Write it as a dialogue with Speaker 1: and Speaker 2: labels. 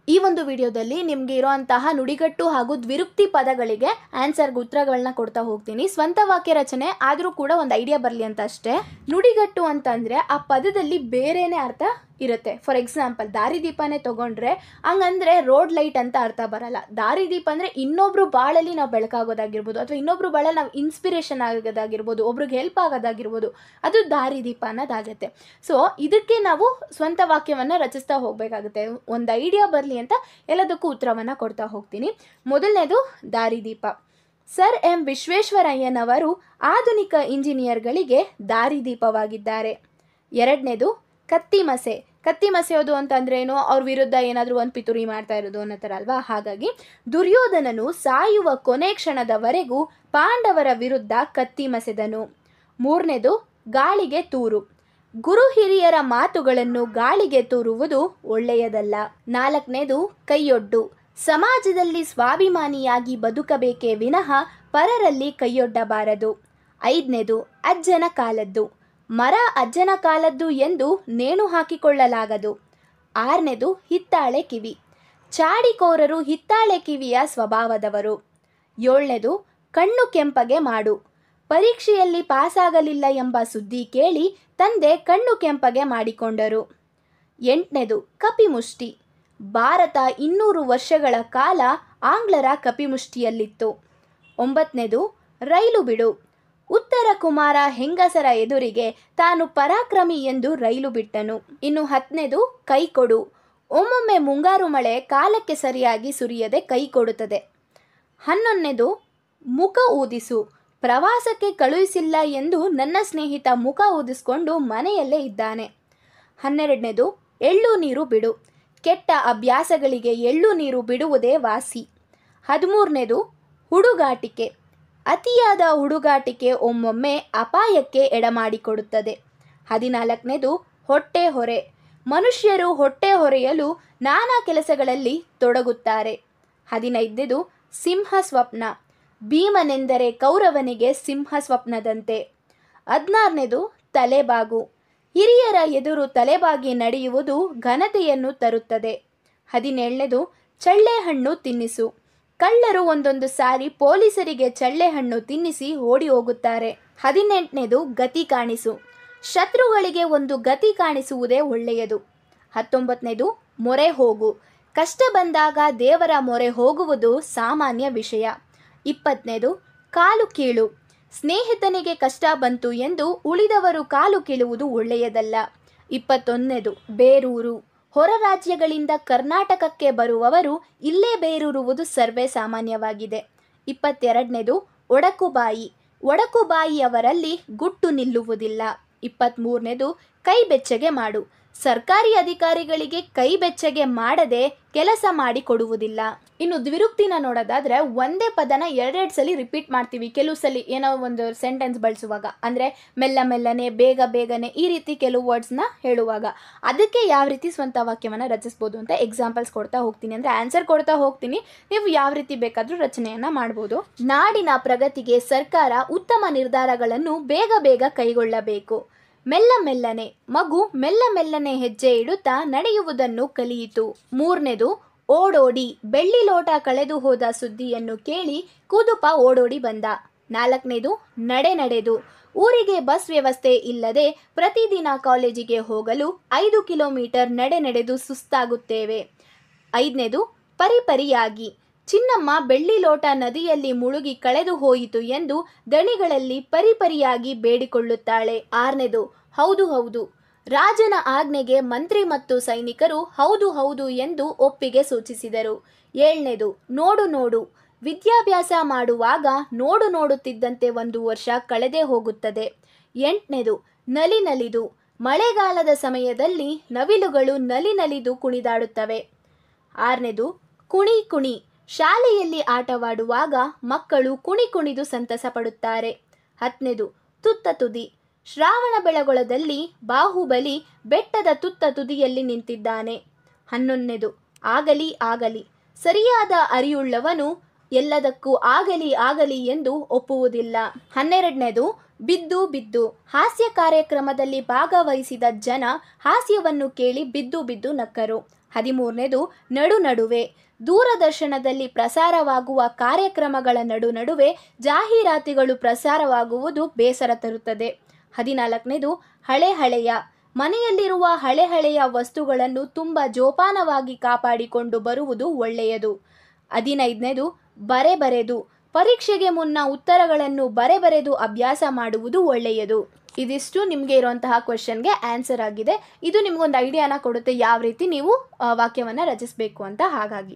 Speaker 1: ಈ ಒಂದು ವಿಡಿಯೋದಲ್ಲಿ ನಿಮಗೆ ಇರುವಂತಹ ನುಡಿಗಟ್ಟು ಹಾಗೂ ದ್ವಿರುಕ್ತಿ ಪದಗಳಿಗೆ ಆನ್ಸರ್ಗೆ ಉತ್ತರಗಳನ್ನ ಕೊಡ್ತಾ ಹೋಗ್ತೀನಿ. ಸ್ವಂತ ವಾಕ್ಯ ರಚನೆ ಆದರೂ ಕೂಡ ಒಂದು ಐಡಿಯಾ ಬರಲಿ ಅಂತ ಅಷ್ಟೇ. ನುಡಿಗಟ್ಟು ಅಂತಂದರೆ ಆ ಪದದಲ್ಲಿ ಬೇರೆನೇ ಅರ್ಥ ಇರುತ್ತೆ. ಫಾರ್ ಎಕ್ಸಾಂಪಲ್ ದಾರಿದೀಪನೇ ತಗೊಂಡ್ರೆ ಹಂಗಂದ್ರೆ ರೋಡ್ ಲೈಟ್ ಅಂತ ಅರ್ಥ ಬರಲ್ಲ. ದಾರಿದೀಪ ಅಂದರೆ ಇನ್ನೊಬ್ರು ಬಾಳಲ್ಲಿ ನಾವು ಬೆಳಕಾಗೋದಾಗಿರ್ಬೋದು, ಅಥವಾ ಇನ್ನೊಬ್ರು ಬಾಳಲ್ಲಿ ನಾವು ಇನ್ಸ್ಪಿರೇಷನ್ ಆಗೋದಾಗಿರ್ಬೋದು, ಒಬ್ರಿಗೆ ಹೆಲ್ಪ್ ಆಗೋದಾಗಿರ್ಬೋದು, ಅದು ದಾರಿದೀಪ ಅನ್ನೋದಾಗುತ್ತೆ. ಸೊ ಇದಕ್ಕೆ ನಾವು ಸ್ವಂತ ವಾಕ್ಯವನ್ನು ರಚಿಸ್ತಾ ಹೋಗಬೇಕಾಗುತ್ತೆ. ಒಂದು ಐಡಿಯಾ ಬರಲಿ ಅಂತ ಎಲ್ಲದಕ್ಕೂ ಉತ್ತರವನ್ನು ಕೊಡ್ತಾ ಹೋಗ್ತೀನಿ. ಮೊದಲನೇದು ದಾರಿದೀಪ. ಸರ್ ಎಂ ವಿಶ್ವೇಶ್ವರಯ್ಯನವರು ಆಧುನಿಕ ಇಂಜಿನಿಯರ್ಗಳಿಗೆ ದಾರಿದೀಪವಾಗಿದ್ದಾರೆ. ಎರಡನೇದು ಕತ್ತಿಮಸೆ. ಕತ್ತಿಮಸೆಯೋದು ಅಂತಂದ್ರೆ ಏನು? ಅವ್ರ ವಿರುದ್ಧ ಏನಾದರೂ ಒಂದು ಪಿತೂರಿ ಮಾಡ್ತಾ ಇರೋದು ಅನ್ನೋ ಥರ ಅಲ್ವಾ. ಹಾಗಾಗಿ ದುರ್ಯೋಧನನು ಸಾಯುವ ಕೊನೆ ಕ್ಷಣದವರೆಗೂ ಪಾಂಡವರ ವಿರುದ್ಧ ಕತ್ತಿಮಸೆದನು. ಮೂರನೇದು ಗಾಳಿಗೆ ತೂರು. ಗುರು ಹಿರಿಯರ ಮಾತುಗಳನ್ನು ಗಾಳಿಗೆ ತೂರುವುದು ಒಳ್ಳೆಯದಲ್ಲ. ನಾಲ್ಕನೇದು ಕೈಯೊಡ್ಡು. ಸಮಾಜದಲ್ಲಿ ಸ್ವಾಭಿಮಾನಿಯಾಗಿ ಬದುಕಬೇಕೇ ವಿನಃ ಪರರಲ್ಲಿ ಕೈಯೊಡ್ಡಬಾರದು. ಐದನೇದು ಅಜ್ಜನ ಕಾಲದ್ದು. ಮರ ಅಜ್ಜನ ಕಾಲದ್ದು ಎಂದು ನೇಣು ಹಾಕಿಕೊಳ್ಳಲಾಗದು. ಆರನೇದು ಹಿತ್ತಾಳೆ ಕಿವಿ. ಚಾಡಿಕೋರರು ಹಿತ್ತಾಳೆ ಕಿವಿಯ ಸ್ವಭಾವದವರು. ಏಳನೇದು ಕಣ್ಣು ಕೆಂಪಗೆ ಮಾಡು. ಪರೀಕ್ಷೆಯಲ್ಲಿ ಪಾಸಾಗಲಿಲ್ಲ ಎಂಬ ಸುದ್ದಿ ಕೇಳಿ ತಂದೆ ಕಣ್ಣು ಕೆಂಪಗೆ ಮಾಡಿಕೊಂಡರು. ಎಂಟನೇದು ಕಪಿಮುಷ್ಟಿ. ಭಾರತ 200 ವರ್ಷಗಳ ಕಾಲ ಆಂಗ್ಲರ ಕಪಿಮುಷ್ಟಿಯಲ್ಲಿತ್ತು. ಒಂಬತ್ತನೇದು ರೈಲು ಬಿಡು. ಉತ್ತರ ಕುಮಾರ ಹೆಂಗಸರ ಎದುರಿಗೆ ತಾನು ಪರಾಕ್ರಮಿ ಎಂದು ರೈಲು ಬಿಟ್ಟನು. ಇನ್ನು 10ನೇದು ಕೈ ಕೊಡು. ಒಮ್ಮೊಮ್ಮೆ ಮುಂಗಾರು ಮಳೆ ಕಾಲಕ್ಕೆ ಸರಿಯಾಗಿ ಸುರಿಯದೆ ಕೈ ಕೊಡುತ್ತದೆ. 11ನೇದು ಮುಖ ಊದಿಸು. ಪ್ರವಾಸಕ್ಕೆ ಕಳುಹಿಸಿಲ್ಲ ಎಂದು ನನ್ನ ಸ್ನೇಹಿತ ಮುಖ ಊದಿಸಿಕೊಂಡು ಮನೆಯಲ್ಲೇ ಇದ್ದಾನೆ. 12ನೇದು ಎಳ್ಳು ನೀರು ಬಿಡು. ಕೆಟ್ಟ ಅಭ್ಯಾಸಗಳಿಗೆ ಎಳ್ಳು ನೀರು ಬಿಡುವುದೇ ವಾಸಿ. 13ನೇದು ಹುಡುಗಾಟಿಕೆ. ಅತಿಯಾದ ಹುಡುಗಾಟಿಕೆ ಒಮ್ಮೊಮ್ಮೆ ಅಪಾಯಕ್ಕೆ ಎಡಮಾಡಿಕೊಡುತ್ತದೆ. 14ನೇದು ಹೊಟ್ಟೆ ಹೊರೆ. ಮನುಷ್ಯರು ಹೊಟ್ಟೆ ಹೊರೆಯಲು ನಾನಾ ಕೆಲಸಗಳಲ್ಲಿ ತೊಡಗುತ್ತಾರೆ. 15ನೇದು ಸಿಂಹ ಸ್ವಪ್ನ. ಭೀಮನೆಂದರೆ ಕೌರವನಿಗೆ ಸಿಂಹ ಸ್ವಪ್ನದಂತೆ. 16ನೇದು ತಲೆಬಾಗು. ಹಿರಿಯರ ಎದುರು ತಲೆಬಾಗಿ ನಡೆಯುವುದು ಘನತೆಯನ್ನು ತರುತ್ತದೆ. 17ನೇದು ಚಳ್ಳೆಹಣ್ಣು ತಿನ್ನಿಸು. ಕಳ್ಳರು ಒಂದೊಂದು ಸಾರಿ ಪೊಲೀಸರಿಗೆ ಚಳ್ಳೆಹಣ್ಣು ತಿನ್ನಿಸಿ ಓಡಿ ಹೋಗುತ್ತಾರೆ. 18ನೇದು ಗತಿ ಕಾಣಿಸು. ಶತ್ರುಗಳಿಗೆ ಒಂದು ಗತಿ ಕಾಣಿಸುವುದೇ ಒಳ್ಳೆಯದು. 19ನೇದು ಮೊರೆ ಹೋಗು. ಕಷ್ಟ ಬಂದಾಗ ದೇವರ ಮೊರೆ ಹೋಗುವುದು ಸಾಮಾನ್ಯ ವಿಷಯ. 20ನೇದು ಕಾಲು ಕೀಳು. ಸ್ನೇಹಿತನಿಗೆ ಕಷ್ಟ ಬಂತು ಎಂದು ಉಳಿದವರು ಕಾಲು ಕೀಳುವುದು ಒಳ್ಳೆಯದಲ್ಲ. 21ನೇದು ಬೇರೂರು. ಹೊರ ರಾಜ್ಯಗಳಿಂದ ಕರ್ನಾಟಕಕ್ಕೆ ಬರುವವರು ಇಲ್ಲೇ ಬೇರೂರುವುದು ಸರ್ವೇ ಸಾಮಾನ್ಯವಾಗಿದೆ. 22ನೇದು ಒಡಕುಬಾಯಿ. ಒಡಕುಬಾಯಿಯವರಲ್ಲಿ ಗುಟ್ಟು ನಿಲ್ಲುವುದಿಲ್ಲ. 23ನೇದು ಕೈ ಬೆಚ್ಚಗೆ ಮಾಡು. ಸರ್ಕಾರಿ ಅಧಿಕಾರಿಗಳಿಗೆ ಕೈ ಬೆಚ್ಚಗೆ ಮಾಡದೆ ಕೆಲಸ ಮಾಡಿ ಕೊಡುವುದಿಲ್ಲ. ಇನ್ನು ದ್ವಿರುಕ್ತಿನ ನೋಡೋದಾದ್ರೆ ಒಂದೇ ಪದನ ಎರಡೆರಡು ಸಲ ರಿಪೀಟ್ ಮಾಡ್ತೀವಿ. ಕೆಲವು ಸಲ ಏನೋ ಒಂದು ಸೆಂಟೆನ್ಸ್ ಬಳಸುವಾಗ, ಅಂದರೆ ಮೆಲ್ಲ ಮೆಲ್ಲನೆ, ಬೇಗ ಬೇಗನೆ, ಈ ರೀತಿ ಕೆಲವು ವರ್ಡ್ಸ್ನ ಹೇಳುವಾಗ ಅದಕ್ಕೆ ಯಾವ ರೀತಿ ಸ್ವಂತ ವಾಕ್ಯವನ್ನು ರಚಿಸ್ಬೋದು ಅಂತ ಎಕ್ಸಾಂಪಲ್ಸ್ ಕೊಡ್ತಾ ಹೋಗ್ತೀನಿ. ಅಂದರೆ ಆನ್ಸರ್ ಕೊಡ್ತಾ ಹೋಗ್ತೀನಿ, ನೀವು ಯಾವ ರೀತಿ ಬೇಕಾದರೂ ರಚನೆಯನ್ನು ಮಾಡ್ಬೋದು. ನಾಡಿನ ಪ್ರಗತಿಗೆ ಸರ್ಕಾರ ಉತ್ತಮ ನಿರ್ಧಾರಗಳನ್ನು ಬೇಗ ಬೇಗ ಕೈಗೊಳ್ಳಬೇಕು. ಮೆಲ್ಲ ಮೆಲ್ಲನೆ. ಮಗು ಮೆಲ್ಲ ಮೆಲ್ಲನೆ ಹೆಜ್ಜೆ ಇಡುತ್ತಾ ನಡೆಯುವುದನ್ನು ಕಲಿಯಿತು. 3ನೇದು ಓಡೋಡಿ. ಬೆಳ್ಳಿ ಲೋಟ ಕಳೆದು ಹೋದ ಸುದ್ದಿಯನ್ನು ಕೇಳಿ ಕುದುಪ ಓಡೋಡಿ ಬಂದ. 4ನೇದು ನಡೆದು. ಊರಿಗೆ ಬಸ್ ವ್ಯವಸ್ಥೆ ಇಲ್ಲದೆ ಪ್ರತಿದಿನ ಕಾಲೇಜಿಗೆ ಹೋಗಲು 5 ಕಿಲೋಮೀಟರ್ ನಡೆದು ಸುಸ್ತಾಗುತ್ತೇವೆ. 5ನೇದು ಪರಿಪರಿಯಾಗಿ. ಚಿನ್ನಮ್ಮ ಬೆಳ್ಳಿ ಲೋಟ ನದಿಯಲ್ಲಿ ಮುಳುಗಿ ಕಳೆದು ಹೋಯಿತು ಎಂದು ದಣಿಗಳಲ್ಲಿ ಪರಿಪರಿಯಾಗಿ ಬೇಡಿಕೊಳ್ಳುತ್ತಾಳೆ. 6ನೇದು ಹೌದು ಹೌದು. ರಾಜನ ಆಜ್ಞೆಗೆ ಮಂತ್ರಿ ಮತ್ತು ಸೈನಿಕರು ಹೌದು ಹೌದು ಎಂದು ಒಪ್ಪಿಗೆ ಸೂಚಿಸಿದರು. 7ನೇದು ನೋಡು ನೋಡು. ವಿದ್ಯಾಭ್ಯಾಸ ಮಾಡುವಾಗ ನೋಡುತ್ತಿದ್ದಂತೆ 1 ವರ್ಷ ಕಳೆದೇ ಹೋಗುತ್ತದೆ. 8ನೇದು ನಲಿದು. ಮಳೆಗಾಲದ ಸಮಯದಲ್ಲಿ ನವಿಲುಗಳು ನಲಿದು ಕುಣಿದಾಡುತ್ತವೆ. 6ನೇದು ಕುಣಿ. ಶಾಲೆಯಲ್ಲಿ ಆಟವಾಡುವಾಗ ಮಕ್ಕಳು ಕುಣಿದು ಸಂತಸ ಪಡುತ್ತಾರೆ. 10ನೇದು ತುತ್ತ ತುದಿ. ಶ್ರಾವಣ ಬೆಳಗೊಳದಲ್ಲಿ ಬಾಹುಬಲಿ ಬೆಟ್ಟದ ತುತ್ತ ತುದಿಯಲ್ಲಿ ನಿಂತಿದ್ದಾನೆ. 11ನೇದು ಆಗಲಿ. ಸರಿಯಾದ ಅರಿಯುಳ್ಳವನು ಎಲ್ಲದಕ್ಕೂ ಆಗಲಿ ಎಂದು ಒಪ್ಪುವುದಿಲ್ಲ. 12ನೇದು ಬಿದ್ದು. ಹಾಸ್ಯ ಕಾರ್ಯಕ್ರಮದಲ್ಲಿ ಭಾಗವಹಿಸಿದ ಜನ ಹಾಸ್ಯವನ್ನು ಕೇಳಿ ಬಿದ್ದು ನಕ್ಕರು. 13ನೇದು ನಡುವೆ ದೂರದರ್ಶನದಲ್ಲಿ ಪ್ರಸಾರವಾಗುವ ಕಾರ್ಯಕ್ರಮಗಳ ನಡುವೆ ಜಾಹೀರಾತುಗಳು ಪ್ರಸಾರವಾಗುವುದು ಬೇಸರ ತರುತ್ತದೆ. 14ನೇದು ಹಳೆಯ ಮನೆಯಲ್ಲಿರುವ ಹಳೆಯ ವಸ್ತುಗಳನ್ನು ತುಂಬ ಜೋಪಾನವಾಗಿ ಕಾಪಾಡಿಕೊಂಡು ಬರುವುದು ಒಳ್ಳೆಯದು. 15ನೇದು ಬರೆದು ಪರೀಕ್ಷೆಗೆ ಮುನ್ನ ಉತ್ತರಗಳನ್ನು ಬರೆದು ಅಭ್ಯಾಸ ಮಾಡುವುದು ಒಳ್ಳೆಯದು. ಇದಿಷ್ಟು ನಿಮಗೆ ಇರುವಂತಹ ಕ್ವೆಶ್ಚನ್ಗೆ ಆನ್ಸರ್ ಆಗಿದೆ. ಇದು ನಿಮಗೊಂದು ಐಡಿಯಾನ ಕೊಡುತ್ತೆ ಯಾವ ರೀತಿ ನೀವು ವಾಕ್ಯವನ್ನು ರಚಿಸಬೇಕು ಅಂತ. ಹಾಗಾಗಿ